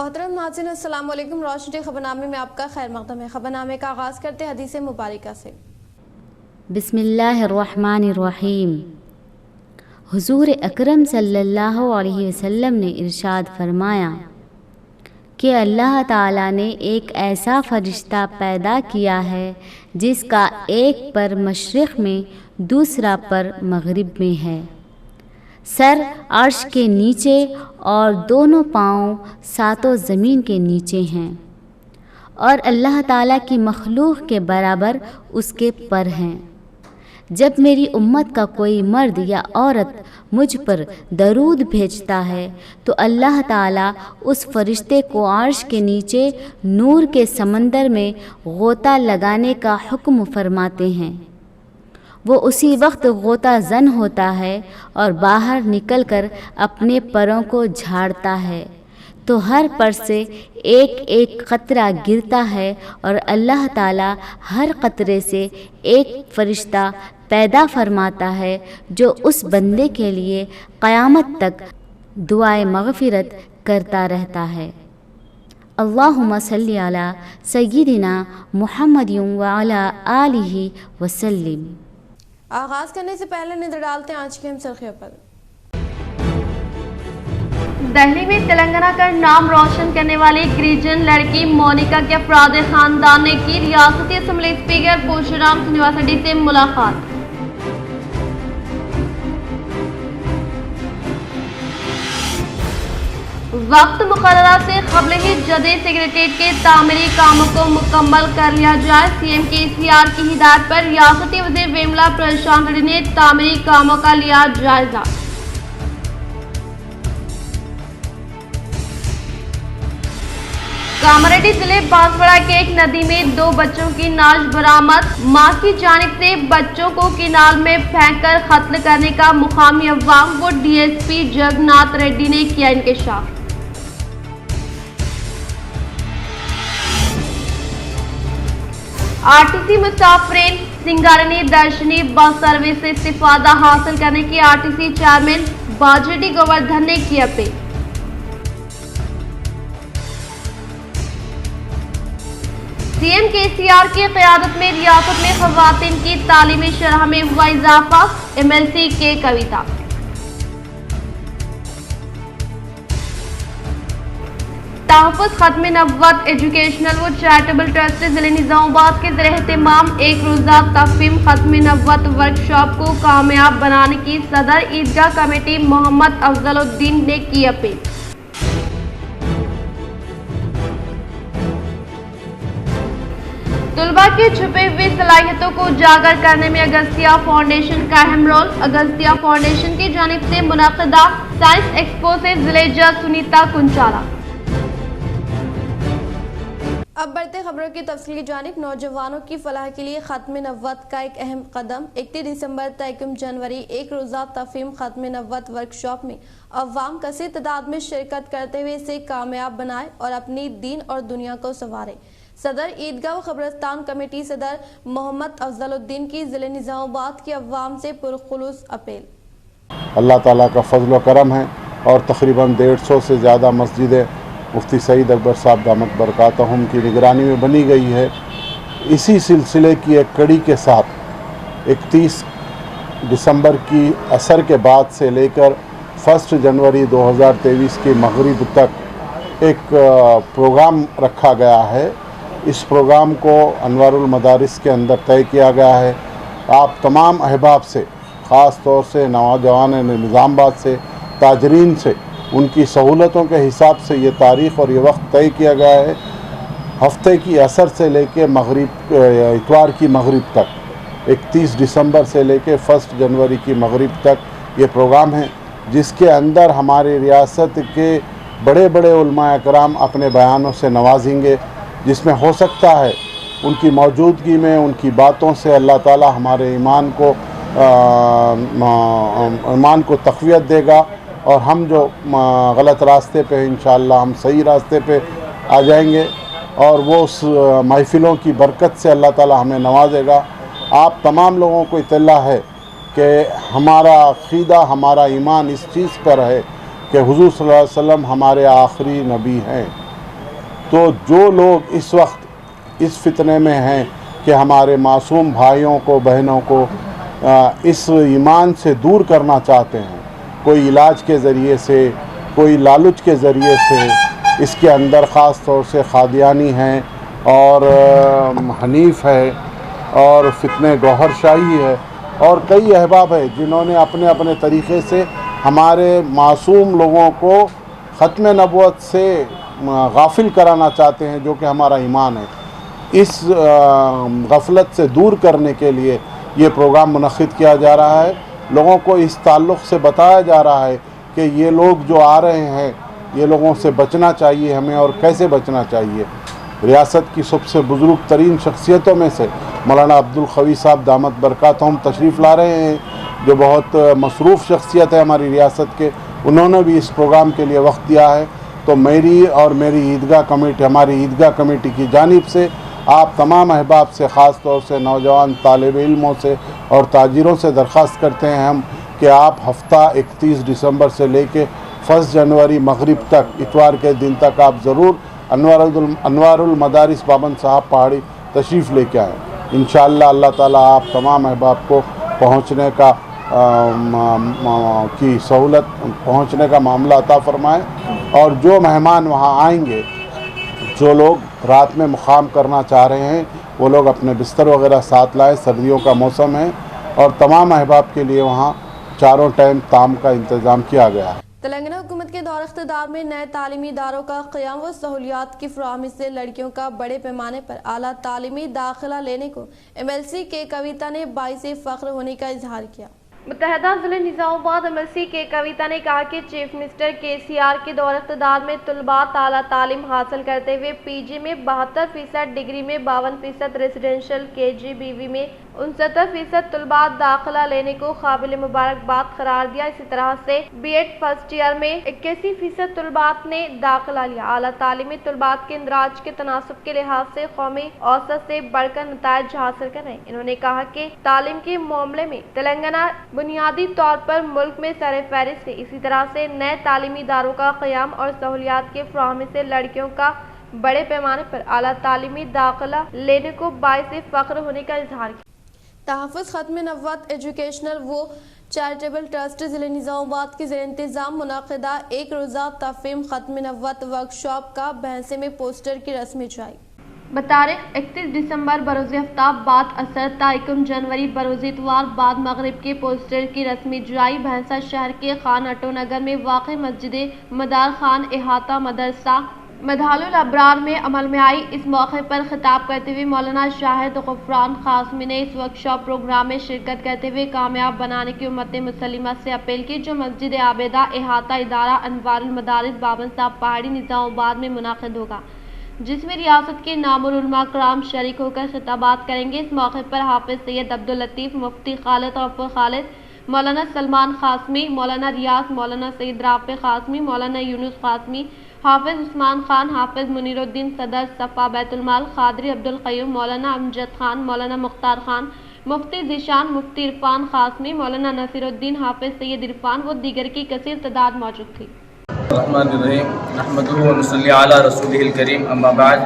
محترم ناظرین السلام علیکم۔ روشن خبرنامے میں آپ کا خیر مقدم ہے۔ خبرنامے کا آغاز کرتے حدیث مبارکہ سے۔ بسم اللہ الرحمن الرحیم۔ حضور اکرم صلی اللہ علیہ وسلم نے ارشاد فرمایا کہ اللہ تعالیٰ نے ایک ایسا فرشتہ پیدا کیا ہے جس کا ایک پر مشرق میں دوسرا پر مغرب میں ہے، سر عرش کے نیچے اور دونوں پاؤں ساتوں زمین کے نیچے ہیں، اور اللہ تعالیٰ کی مخلوق کے برابر اس کے پر ہیں۔ جب میری امت کا کوئی مرد یا عورت مجھ پر درود بھیجتا ہے تو اللہ تعالیٰ اس فرشتے کو عرش کے نیچے نور کے سمندر میں غوطہ لگانے کا حکم فرماتے ہیں۔ وہ اسی وقت غوطہ زن ہوتا ہے اور باہر نکل کر اپنے پروں کو جھاڑتا ہے تو ہر پر سے ایک ایک قطرہ گرتا ہے، اور اللہ تعالیٰ ہر قطرے سے ایک فرشتہ پیدا فرماتا ہے جو اس بندے کے لیے قیامت تک دعائے مغفرت کرتا رہتا ہے۔ اللہم صلی علی سیدنا محمد وعلی آلہ وسلم۔ آغاز کرنے سے پہلے نظر ڈالتے ہیں آج کے اہم سرخیوں پر۔ دہلی میں تلنگانہ کا نام روشن کرنے والی گریجن لڑکی مونیکا کے افراد خاندان نے کی ریاستی assembly speaker Parshuram Srinivas ready سے ملاقات۔ وقت مقررہ سے قبل ہی جدید سیکریٹریٹ کے تعمیری کاموں کو مکمل کر لیا جائے۔ سی ایم KCR کی ہدایت پر ریاستی وزیر ویملا پرشانت ریڈی نے تعمیری کاموں کا لیا جائزہ۔ کاماریڈی ضلع بانسواڑہ کے ایک ندی میں 2 بچوں کی نعش برآمد۔ ماں کی جانب سے بچوں کو کینال میں پھینک کر قتل کرنے کا مقامی عوام و DSP جگناتھ ریڈی نے کیا انکشاف۔ RTC مسافرین Singareni Darshini bus service سے استفادہ حاصل کرنے کی RTC چیئرمین باجیٹی گوردھن نے کی اپیل۔ سی ایم KCR کی قیادت میں ریاست میں خواتین کی تعلیمی شرح میں ہوا اضافہ۔ MLC کے کویتا۔ تحفظ ختم نبوت ایجوکیشنل و چیریٹیبل ٹرسٹ ضلع نظام آباد کے زیر اہتمام ایک روزہ تفہیم ختم نبوت ورکشاپ کو کامیاب بنانے کی صدر عیدگاہ کمیٹی محمد افضل الدین نے کی اپیل۔ طلباء کی چھپی ہوئی صلاحیتوں کو اجاگر کرنے میں اگستیا فاؤنڈیشن کا اہم رول۔ اگستیا فاؤنڈیشن کی جانب سے منعقدہ سائنس ایکسپو سے ضلع جج سنیتا کنچالا۔ اب بڑھتے خبروں کی تفصیل کی جانب۔ نوجوانوں کی فلاح کے لیے ختم نبوت کا ایک اہم قدم۔ 31 دسمبر تا 1 جنوری ایک روزہ تفہیم ختم نبوت ورکشاپ میں عوام کثیر تعداد میں شرکت کرتے ہوئے اسے کامیاب بنائے اور اپنی دین اور دنیا کو سنوارے۔ صدر عیدگاہ و قبرستان کمیٹی صدر محمد افضل الدین کی ضلع نظام آباد کی عوام سے پرخلوص اپیل۔ اللہ تعالیٰ کا فضل و کرم ہے اور تقریباً 150 سے زیادہ مسجدیں مفتی سعید اکبر صاحب دامت برکاتہم کی نگرانی میں بنی گئی ہے۔ اسی سلسلے کی ایک کڑی کے ساتھ 31 دسمبر کی عصر کے بعد سے لے کر 1 جنوری 2023 کی مغرب تک ایک پروگرام رکھا گیا ہے۔ اس پروگرام کو انوار المدارس کے اندر طے کیا گیا ہے۔ آپ تمام احباب سے، خاص طور سے نوجوان نظام آباد سے، تاجرین سے، ان کی سہولتوں کے حساب سے یہ تاریخ اور یہ وقت طے کیا گیا ہے۔ ہفتے کی عصر سے لے کے مغرب اتوار کی مغرب تک، 31 دسمبر سے لے کے 1 جنوری کی مغرب تک یہ پروگرام ہے، جس کے اندر ہماری ریاست کے بڑے بڑے علماء اکرام اپنے بیانوں سے نوازیں گے، جس میں ہو سکتا ہے ان کی موجودگی میں، ان کی باتوں سے اللہ تعالی ہمارے ایمان کو تقویت دے گا، اور ہم جو غلط راستے پہ انشاءاللہ ہم صحیح راستے پہ آ جائیں گے، اور وہ اس محفلوں کی برکت سے اللہ تعالی ہمیں نوازے گا۔ آپ تمام لوگوں کو اطلاع ہے کہ ہمارا عقیدہ، ہمارا ایمان اس چیز پر ہے کہ حضور صلی اللہ علیہ وسلم ہمارے آخری نبی ہیں، تو جو لوگ اس وقت اس فتنے میں ہیں کہ ہمارے معصوم بھائیوں کو بہنوں کو اس ایمان سے دور کرنا چاہتے ہیں، کوئی علاج کے ذریعے سے، کوئی لالچ کے ذریعے سے، اس کے اندر خاص طور سے قادیانی ہیں اور حنیف ہے اور فتنہ گوہر شاہی ہے اور کئی احباب ہیں جنہوں نے اپنے اپنے طریقے سے ہمارے معصوم لوگوں کو ختم نبوت سے غافل کرانا چاہتے ہیں، جو کہ ہمارا ایمان ہے۔ اس غفلت سے دور کرنے کے لیے یہ پروگرام منعقد کیا جا رہا ہے۔ لوگوں کو اس تعلق سے بتایا جا رہا ہے کہ یہ لوگ جو آ رہے ہیں یہ لوگوں سے بچنا چاہیے ہمیں، اور کیسے بچنا چاہیے۔ ریاست کی سب سے بزرگ ترین شخصیتوں میں سے مولانا عبدالقوی صاحب دامت برکاتہم تشریف لا رہے ہیں، جو بہت مصروف شخصیت ہے ہماری ریاست کے، انہوں نے بھی اس پروگرام کے لیے وقت دیا ہے۔ تو میری اور میری عیدگاہ کمیٹی، ہماری عیدگاہ کمیٹی کی جانب سے آپ تمام احباب سے، خاص طور سے نوجوان طالب علموں سے اور تاجروں سے درخواست کرتے ہیں ہم کہ آپ ہفتہ 31 دسمبر سے لے کے 1 جنوری مغرب تک، اتوار کے دن تک آپ ضرور انوار المدارس بابن صاحب پہاڑی تشریف لے کے آئیں۔ انشاءاللہ اللہ تعالیٰ آپ تمام احباب کو پہنچنے کا کی سہولت، پہنچنے کا معاملہ عطا فرمائے، اور جو مہمان وہاں آئیں گے، جو لوگ رات میں مقام کرنا چاہ رہے ہیں، وہ لوگ اپنے بستر وغیرہ ساتھ لائیں، سردیوں کا موسم ہے، اور تمام احباب کے لیے وہاں چاروں ٹائم طعام کا انتظام کیا گیا ہے۔ تلنگانہ حکومت کے دور اقتدار میں نئے تعلیمی اداروں کا قیام و سہولیات کی فراہمی سے لڑکیوں کا بڑے پیمانے پر اعلیٰ تعلیمی داخلہ لینے کو MLC کے کویتا نے باعث فخر ہونے کا اظہار کیا۔ متحدہ ضلع نظام آباد MLC کے کویتا نے کہا کہ چیف منسٹر KCR کے دور اقتدار میں طلباء اعلیٰ تعلیم حاصل کرتے ہوئے PG میں 72%، ڈگری میں 52%، ریزیڈینشل KG/BV میں 69% طلباء داخلہ لینے کو قابل مبارکباد قرار دیا۔ اسی طرح سے B.Ed فرسٹ ایئر میں 81% طلباء نے داخلہ لیا۔ اعلیٰ تعلیمی طلباء کے اندراج کے تناسب کے لحاظ سے قومی اوسط سے بڑھ کر نتائج حاصل کر رہے ہیں۔ انہوں نے کہا کہ تعلیم کے معاملے میں تلنگانہ بنیادی طور پر ملک میں سر فہرست ہے۔ اسی طرح سے نئے تعلیمی اداروں کا قیام اور سہولیات کے فراہمی سے لڑکیوں کا بڑے پیمانے پر اعلیٰ تعلیمی داخلہ لینے کو باعث فخر ہونے کا اظہار کیا۔ تحفظ ختم نبوت ایجوکیشنل و چیریٹیبل ٹرسٹ ضلع نظام آباد کے زیر انتظام منعقدہ ایک روزہ تفہیم ختم نبوت ورکشاپ کا بھینسے میں پوسٹر کی رسم اجرائی۔ بتاریخ 31 دسمبر بروز آفتاب بعد عصر تا 1 جنوری بروز اتوار بعد مغرب کے پوسٹر کی رسمی اجرائی بھینسہ شہر کے خان اٹو نگر میں واقع مسجد مدار خان احاطہ مدرسہ مدحل الابرار میں عمل میں آئی۔ اس موقع پر خطاب کرتے ہوئے مولانا شاہد غفران قاسمی نے اس ورکشاپ پروگرام میں شرکت کرتے ہوئے کامیاب بنانے کی امت مسلمہ سے اپیل کی، جو مسجد عابدہ احاطہ ادارہ انوار المدارس بابن صاحب پہاڑی نظام آباد میں منعقد ہوگا، جس میں ریاست کے نامور علماء کرام شریک ہو کر خطابات کریں گے۔ اس موقع پر حافظ سید عبداللطیف، مفتی خالد غفور خالد، مولانا سلمان قاسمی، مولانا ریاض، مولانا سید رافع قاسمی، مولانا یونس قاسمی، حافظ عثمان خان، حافظ منیر الدین صدر صفا بیت المال، قادری عبدالقیوم، مولانا امجد خان، مولانا مختار خان، مفتی ذیشان، مفتی عرفان قاسمی، مولانا نصیر الدین، حافظ سید عرفان و دیگر کی کثیر تعداد موجود تھی۔ الرحمن الرحیم، نحمدہ و نصلی علی رسولہ الکریم، اما بعد۔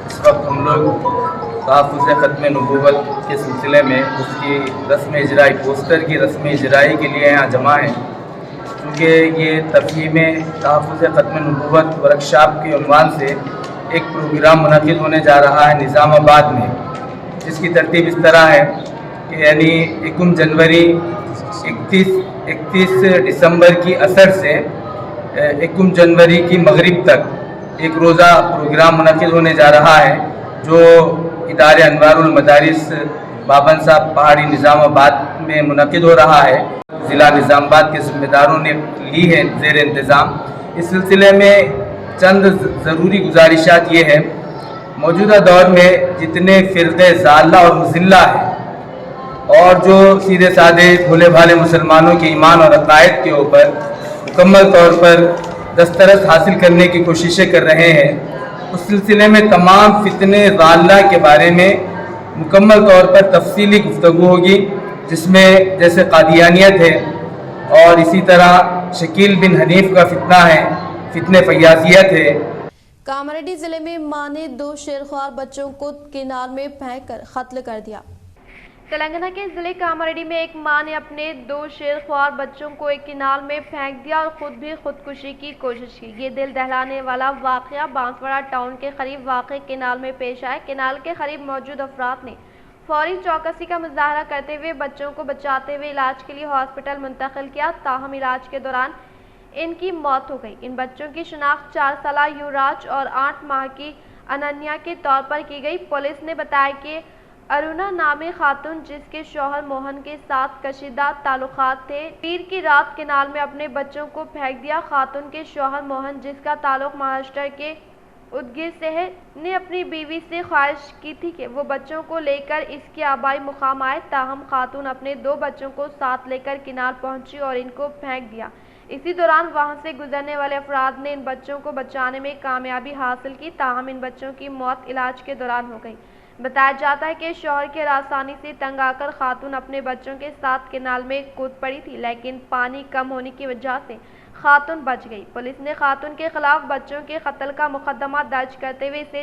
اس وقت ہم لوگ تحفظ ختم نبوت کے سلسلے میں اس کی رسم اجرائی، پوسٹر کی رسم اجرائی کے لیے یہاں جمع ہیں، کیونکہ یہ تفہیم تحفظ ختم نبوت ورکشاپ کے عنوان سے ایک پروگرام منعقد ہونے جا رہا ہے نظام آباد میں، جس کی ترتیب اس طرح ہے کہ یعنی 1 جنوری 31 دسمبر کی عصر سے 1 جنوری کی مغرب تک ایک روزہ پروگرام منعقد ہونے جا رہا ہے، جو ادارے انوار المدارس بابن صاحب پہاڑی نظام آباد میں منعقد ہو رہا ہے۔ ضلع نظام آباد کے ذمہ داروں نے لی ہے زیر انتظام۔ اس سلسلے میں چند ضروری گزارشات یہ ہیں، موجودہ دور میں جتنے فرقے ضالہ اور مضلہ ہیں اور جو سیدھے سادے بھولے بھالے مسلمانوں کے ایمان اور عقائد کے اوپر مکمل طور پر دسترس حاصل کرنے کی کوششیں کر رہے ہیں، اس سلسلے میں تمام فتنے ضالہ کے بارے میں مکمل طور پر تفصیلی گفتگو ہوگی، جس میں جیسے قادیانیت ہے اور اسی طرح شکیل بن حنیف کا فتنہ ہے، فتنہ فیاضیت ہے۔ کاماریڈی ضلع میں ماں نے 2 شیرخوار بچوں کو کینال میں پھینک کر قتل کر دیا۔ تلنگانہ کے ضلع کاماریڈی میں ایک ماں نے اپنے 2 شیرخوار بچوں کو ایک کینال میں پھینک دیا اور خود بھی خودکشی کی کوشش کی۔ یہ دل دہلانے والا واقعہ بانسواڑہ ٹاؤن کے قریب واقع کینال میں پیش آیا۔ کینال کے قریب موجود افراد نے فوری چوکسی کا مظاہرہ کرتے ہوئے بچوں کو بچاتے ہوئے علاج کے لیے ہاسپٹل منتقل کیا، تاہم علاج کے دوران ان کی موت ہو گئی۔ ان بچوں کی شناخت 4 سالہ یوراج اور 8 ماہ کی اننیا کے طور پر کی گئی۔ پولیس نے بتایا کہ ارونا نامی خاتون، جس کے شوہر موہن کے ساتھ کشیدہ تعلقات تھے، پیر کی رات کینال میں اپنے بچوں کو پھینک دیا۔ خاتون کے شوہر موہن، جس کا تعلق مہاراشٹر کے ادگیر سے ہے، نے اپنی بیوی سے خواہش کی تھی کہ وہ بچوں کو لے کر اس کے آبائی مقام آئے، تاہم خاتون اپنے 2 بچوں کو ساتھ لے کر کینال پہنچی اور ان کو پھینک دیا۔ اسی دوران وہاں سے گزرنے والے افراد نے ان بچوں کو بچانے میں کامیابی حاصل کی، تاہم ان بچوں کی موت علاج کے دوران ہو گئی۔ بتایا جاتا ہے کہ شوہر کے ہراسانی سے تنگ آ کر خاتون اپنے بچوں کے ساتھ کینال میں کود پڑی تھی، لیکن پانی کم ہونے کی وجہ سے خاتون بچ گئی۔ پولیس نے خاتون کے خلاف بچوں کے قتل کا మకద్దమా درج کرتے ہوئے اسے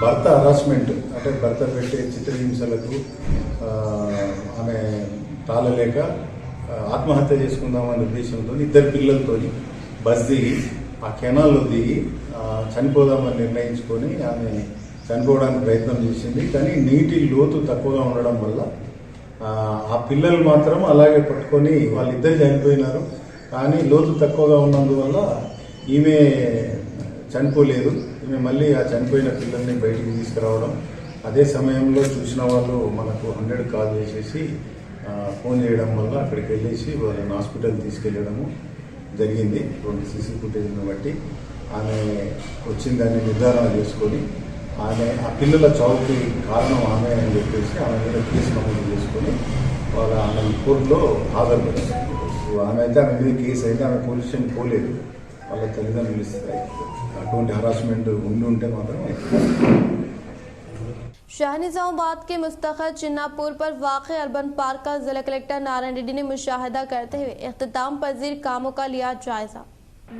భర్త హరాస్మెంట్ అంటే భర్త పెట్టే చిత్రహింసలకు ఆమె తాళలేక ఆత్మహత్య చేసుకుందామనే ఉద్దేశంతో 2 పిల్లలతో బస్ దిగి ఆ కెనాల్లో దిగి చనిపోదామని నిర్ణయించుకొని ఆమె చనిపోవడానికి ప్రయత్నం చేసింది। కానీ నీటి లోతు తక్కువగా ఉండడం వల్ల ఆ పిల్లలు మాత్రం అలాగే పట్టుకొని వాళ్ళిద్దరు చనిపోయినారు। కానీ లోతు తక్కువగా ఉన్నందువల్ల ఈమె చనిపోలేదు। ఈమె మళ్ళీ ఆ చనిపోయిన పిల్లల్ని బయటికి తీసుకురావడం, అదే సమయంలో చూసిన వాళ్ళు మనకు 100 కాల్ చేసేసి ఫోన్ చేయడం వల్ల అక్కడికి వెళ్ళేసి వాళ్ళని హాస్పిటల్ తీసుకెళ్ళడము జరిగింది। 2 సీసీ ఫుటేజ్ని బట్టి ఆమె వచ్చిందని నిర్ధారణ చేసుకొని ఆమె ఆ పిల్లల చావుకి కారణం ఆమె అని చెప్పేసి ఆమె మీద కేసు నమోదు చేసుకొని ఆమె కోర్టులో హాజరుపరిచింది। ఆమె అయితే ఆమె మీద కేసు అయితే ఆమె పోలీస్ స్టేషన్ పోలేదు, వాళ్ళ తల్లిదండ్రులు ఇస్తాయి। అటువంటి హరాస్మెంట్ ఉంటే మాత్రం شاہ نظام آباد کے مستقل چناپور پر واقع اربن پارک کا ضلع کلکٹر نارائن ریڈی نے مشاہدہ کرتے ہوئے اختتام پذیر کاموں کا لیا جائزہ۔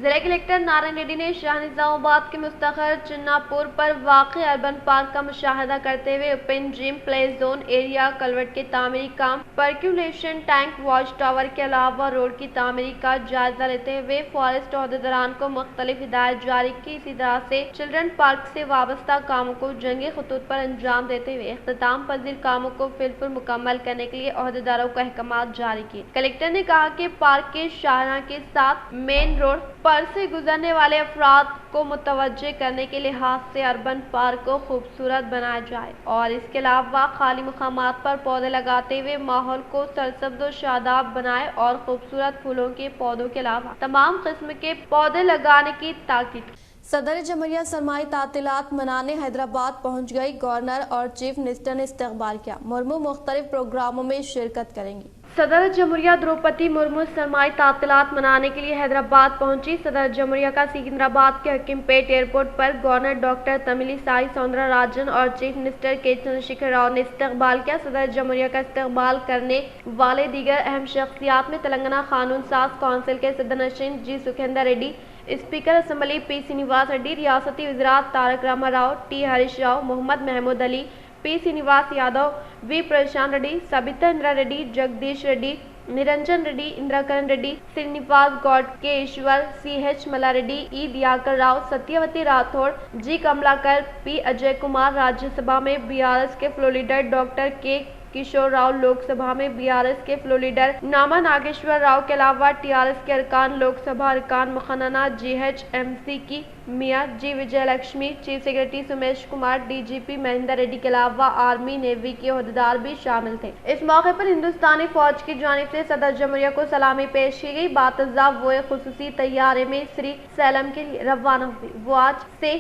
ضلع کلکٹر نارائن ریڈی نے شاہ نظام آباد کے مستقل چناپور پر واقع اربن پارک کا مشاہدہ کرتے ہوئے اوپن جم، پلے زون ایریا، کلورٹ کے تعمیری کام، پرکولیشن ٹینک، واچ ٹاور کے علاوہ روڈ کی تعمیری کا جائزہ لیتے ہوئے فارسٹ عہدیداران کو مختلف ہدایات جاری کی۔ اسی طرح سے چلڈرن پارک سے وابستہ کاموں کو جنگی خطوط پر انجام دیتے ہوئے اختتام پذیر کاموں کو فی مکمل کرنے کے لیے عہدیداروں کو احکامات جاری کیے۔ کلکٹر نے کہا کہ پارک کے شاہراہ کے ساتھ مین روڈ پر سے گزرنے والے افراد کو متوجہ کرنے کے لحاظ سے اربن پارک کو خوبصورت بنایا جائے اور اس کے علاوہ خالی مقامات پر پودے لگاتے ہوئے ماحول کو سرسبز و شاداب بنائے اور خوبصورت پھولوں کے پودوں کے علاوہ تمام قسم کے پودے لگانے کی تاکید کی۔ صدر جمہوریہ سرمائی تعطیلات منانے حیدرآباد پہنچ گئی۔ گورنر اور چیف منسٹر نے استقبال کیا۔ مرمو مختلف پروگراموں میں شرکت کریں گی۔ صدر جمہوریہ دروپدی مرمو سرمائی تعطیلات منانے کے لیے حیدرآباد پہنچی۔ صدر جمہوریہ کا سکندرآباد کے حکیم پیٹ ایئرپورٹ پر گورنر ڈاکٹر تملی سائی سوندرا راجن اور چیف منسٹر کے چندر شیکھر راؤ نے استقبال کیا۔ صدر جمہوریہ کا استقبال کرنے والے دیگر اہم شخصیات میں تلنگانہ قانون ساز کونسل کے صدر نشین G Sukhender Reddy, speaker assembly P Srinivas Reddy, ریاستی وزراء Tarak Rama Rao, T Harish Rao, Mohammed Mahmood Ali, P Srinivas Yadav, V Prashanth Reddy, Sabitha Indra Reddy, Jagadish Reddy, Niranjan Reddy, Indrakaran Reddy, Srinivas Goud K Eshwar, C H Malla Reddy, E Dayakar Rao, Satyavathi Rathod, G Kamalakar, P Ajay Kumar, Rajya Sabha میں بی آر ایس کے floor leader doctor K Kishore Rao, Lok Sabha میں بی آر ایس کے فلور لیڈر ناما ناگیشور راؤ کے علاوہ ٹی آر ایس کے ارکان لوک سبھا، ارکان مقننہ، جی ایچ ایم سی کی mayor G Vijaya Lakshmi, chief secretary Somesh Kumar, D G P Mahender Reddy کے علاوہ آرمی نیوی کے عہدیدار بھی شامل تھے۔ اس موقع پر ہندوستانی فوج کی جانب سے صدر جمہوریہ کو سلامی پیش کی گئی۔ بعد وہ خصوصی طیارے میں سری سیلم کے لیے روانہ ہوئی۔ وہ آج سے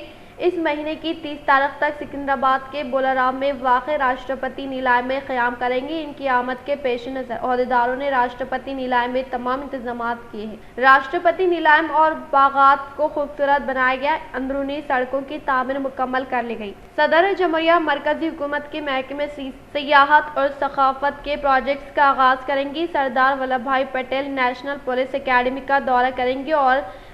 اس مہینے کی 30 تاریخ تک سکندرآباد کے بولارام میں واقع راشٹرپتی نیلائم میں قیام کریں گے۔ ان کی آمد کے پیش نظر عہدیداروں نے راشٹرپتی نیلائم میں تمام انتظامات کیے ہیں۔ راشٹرپتی نیلائم اور باغات کو خوبصورت بنایا گیا، اندرونی سڑکوں کی تعمیر مکمل کر لی گئی۔ صدر جمہوریہ مرکزی حکومت کے محکمے سیاحت اور ثقافت کے پروجیکٹس کا آغاز کریں گی۔ سردار ولبھ بھائی پٹیل نیشنل پولیس اکیڈمی کا دورہ کریں گے اور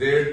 1.5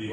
1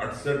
68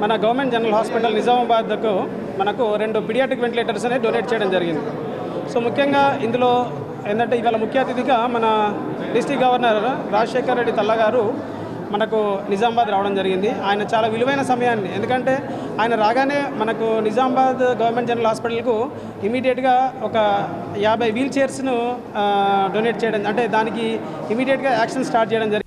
మన గవర్నమెంట్ జనరల్ హాస్పిటల్ నిజామాబాద్కు మనకు 2 పీడియాట్రిక్ వెంటిలేటర్స్ అనేది డొనేట్ చేయడం జరిగింది. సో ముఖ్యంగా ఇందులో ఏంటంటే ఇవాళ ముఖ్య అతిథిగా మన డిస్ట్రిక్ట్ గవర్నర్ రాజశేఖర్ రెడ్డి తల్ల గారు మనకు నిజామాబాద్ రావడం జరిగింది. ఆయన చాలా విలువైన సమయాన్ని, ఎందుకంటే ఆయన రాగానే మనకు నిజామాబాద్ గవర్నమెంట్ జనరల్ హాస్పిటల్కు ఇమీడియట్గా ఒక 50 వీల్ చైర్స్ను డొనేట్ చేయడం, అంటే దానికి ఇమీడియట్గా యాక్షన్ స్టార్ట్ చేయడం జరిగింది.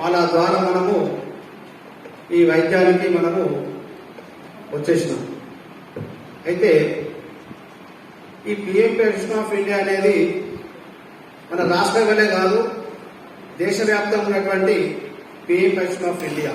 వాళ్ళ ద్వారా మనము ఈ వైద్యానికి మనము వచ్చేసినాం. అయితే ఈ పీఎంపీ ఎసోసియేషన్ ఆఫ్ ఇండియా అనేది మన రాష్ట్రంలోనే కాదు దేశవ్యాప్తంగా ఉన్నటువంటి పీఎంపీ ఎసోసియేషన్ ఆఫ్ ఇండియా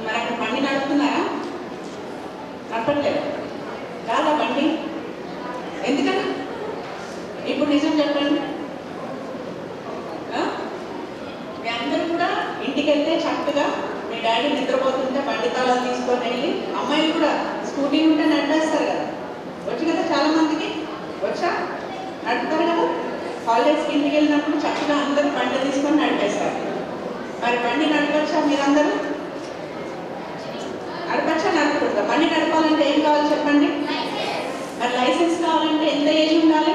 మనకు బండి నడుపుతున్నారా? నడపట్లేదు కాదా బండి? ఎందుకన్నా ఇప్పుడు నిజం చెప్పండి. మీ అందరూ కూడా ఇంటికి వెళ్తే చక్కగా మీ డాడీ నిద్రపోతుంటే బండి తాళాలు తీసుకొని వెళ్ళి అమ్మాయిలు కూడా స్కూటీ ఉంటే నడిపేస్తారు కదా. వచ్చు కదా చాలా మందికి వచ్చా నడుపుతారు కదా. హాలిడేస్కి ఇంటికి వెళ్ళినప్పుడు చక్కగా అందరూ బండి తీసుకొని నడిపేస్తారు. మరి బండి నడపచ్చా మీరందరూ? నడపచ్చా నడపకూడదా? బండి నడపాలంటే ఏం కావాలి చెప్పండి? మరి లైసెన్స్ కావాలంటే ఎంత ఏజ్ ఉండాలి?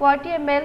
40 ml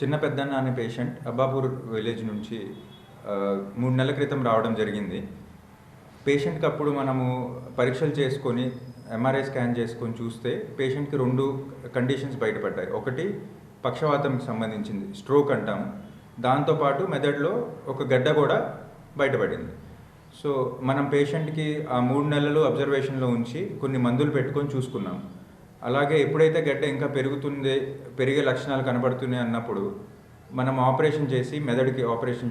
చిన్న పెద్దన్న అనే పేషెంట్ అబ్బాపూర్ విలేజ్ నుంచి 3 నెలల క్రితం రావడం జరిగింది. పేషెంట్కి అప్పుడు మనము పరీక్షలు చేసుకొని ఎంఆర్ఐ స్కాన్ చేసుకొని చూస్తే పేషెంట్కి 2 కండిషన్స్ బయటపడ్డాయి. ఒకటి పక్షవాతంకి సంబంధించింది, స్ట్రోక్ అంటాము. దాంతోపాటు మెదడులో ఒక గడ్డ కూడా బయటపడింది. సో మనం పేషెంట్కి ఆ 3 నెలలు అబ్జర్వేషన్లో ఉంచి కొన్ని మందులు పెట్టుకొని చూసుకున్నాం. అలాగే ఎప్పుడైతే గడ్డ ఇంకా పెరిగే లక్షణాలు కనబడుతున్నాయి అన్నప్పుడు మనం ఆపరేషన్ చేసి మెదడుకి ఆపరేషన్.